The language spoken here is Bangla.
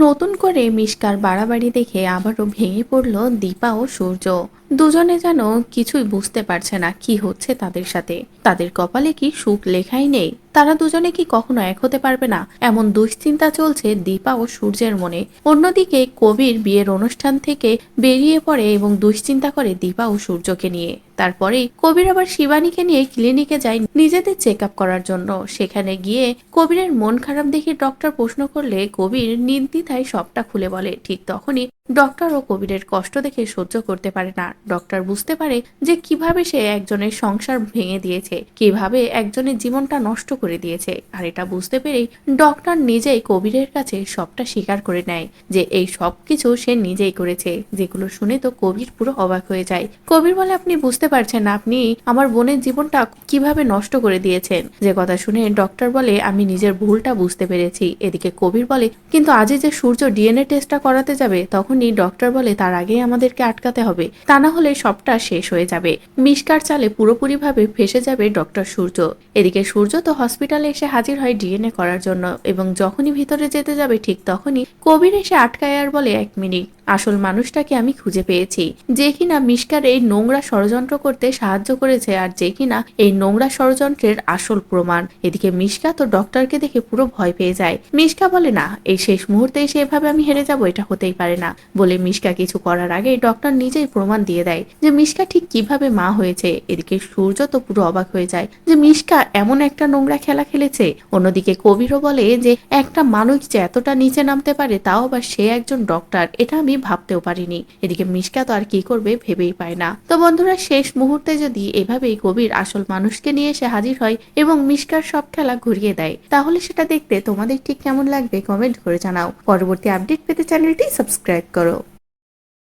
নতুন করে মিষ্কার বাড়াবাড়ি দেখে আবারও ভেঙে পড়ল দীপা ও সূর্য। দুজনে যেন কিছুই বুঝতে পারছে না কি হচ্ছে তাদের সাথে। তাদের কপালে কি সুখ লেখাই নেই? তারা দুজনে কি কখনো এক হতে পারবে না? এমন দুশ্চিন্তা চলছে দীপা ও সূর্যের মনে। অন্যদিকে কবির বিয়ের অনুষ্ঠান থেকে বেরিয়ে পড়ে এবং দুশ্চিন্তা করে দীপা ও সূর্যকে নিয়ে। তারপরেই কবির আবার শিবানীকে নিয়ে ক্লিনিকে যায় নিজেদের চেক আপ করার জন্য। সেখানে গিয়ে কবিরের মন খারাপ দেখে ডক্টর প্রশ্ন করলে কবির নির্দ্বিধায় সবটা খুলে বলে। ঠিক তখনই ডক্টর ও কবিরের কষ্ট দেখে সহ্য করতে পারে না। ডক্টর বুঝতে পারে যে কিভাবে সে একজনের সংসার ভেঙে দিয়েছে, কিভাবে একজনের জীবনটা নষ্ট করে দিয়েছে। আর এটা বুঝতে পেরেই ডক্টর নিজেই কবিরের কাছে সবটা স্বীকার করে নেয় যে এই সব কিছু সে নিজেই করেছে। যেগুলো শুনে তো কবির পুরো অবাক হয়ে যায়। কবির বলে, আপনি বুঝতে পারছেন না আপনি আমার বোনের জীবনটা কিভাবে নষ্ট করে দিয়েছেন? যে কথা শুনে ডক্টর বলে, আমি নিজের ভুলটা বুঝতে পেরেছি। এদিকে কবির বলে, কিন্তু আজই যে সূর্য ডিএনএ টেস্টটা করাতে যাবে, তখনই ডক্টর বলে তার আগেই আমাদেরকে আটকাতে হবে, তা না হলে সবটা শেষ হয়ে যাবে। মিষ্কার চালে পুরোপুরিভাবে ফেসে যাবে ডক্টর সূর্য। এদিকে সূর্য তো হসপিটালে এসে হাজির হয় ডিএনএ করার জন্য, এবং যখনই ভিতরে যেতে যাবে ঠিক তখনই কবির এসে আটকায় আর বলে, 1 মিনিট, আসল মানুষটাকে আমি খুঁজে পেয়েছি, যে কিনা মিষ্কার এই নোংরা ষড়যন্ত্র করতে সাহায্য করেছে, আর যে কিনা এই নোংরা ষড়যন্ত্রের আসল প্রমাণ। এদিকে মিষ্কা তো ডক্টরকে দেখে পুরো ভয় পেয়ে যায়। মিষ্কা বলে, না, এই শেষ মুহূর্তে এসে এভাবে আমি হেরে যাব, এটা হতেই পারে না। বলে মিষ্কা কিছু করার আগে ডক্টর নিজেই প্রমাণ দিয়ে দেয় যে মিষ্কা ঠিক কিভাবে মা হয়েছে। এদিকে সূর্য তো পুরো অবাক হয়ে যায় যে মিষ্কা এমন একটা নোংরা খেলা খেলেছে। অন্যদিকে কবিরও বলে যে একটা মানুষ যে এতটা নিচে নামতে পারে, তাও আবার সে একজন ডক্টর, এটা আমি ভাবতেও পারিনি। এদিকে মিষ্কা তো আর কি করবে ভেবেই পায় না। তো বন্ধুরা, শেষ মুহূর্তে যদি এভাবেই কবির আসল মানুষকে নিয়ে এসে হাজির হয় এবং মিষ্কার সব খেলা ঘুরিয়ে দেয়, তাহলে সেটা দেখতে তোমাদের ঠিক কেমন লাগবে কমেন্ট করে জানাও। পরবর্তী আপডেট পেতে চ্যানেলটি সাবস্ক্রাইব করো।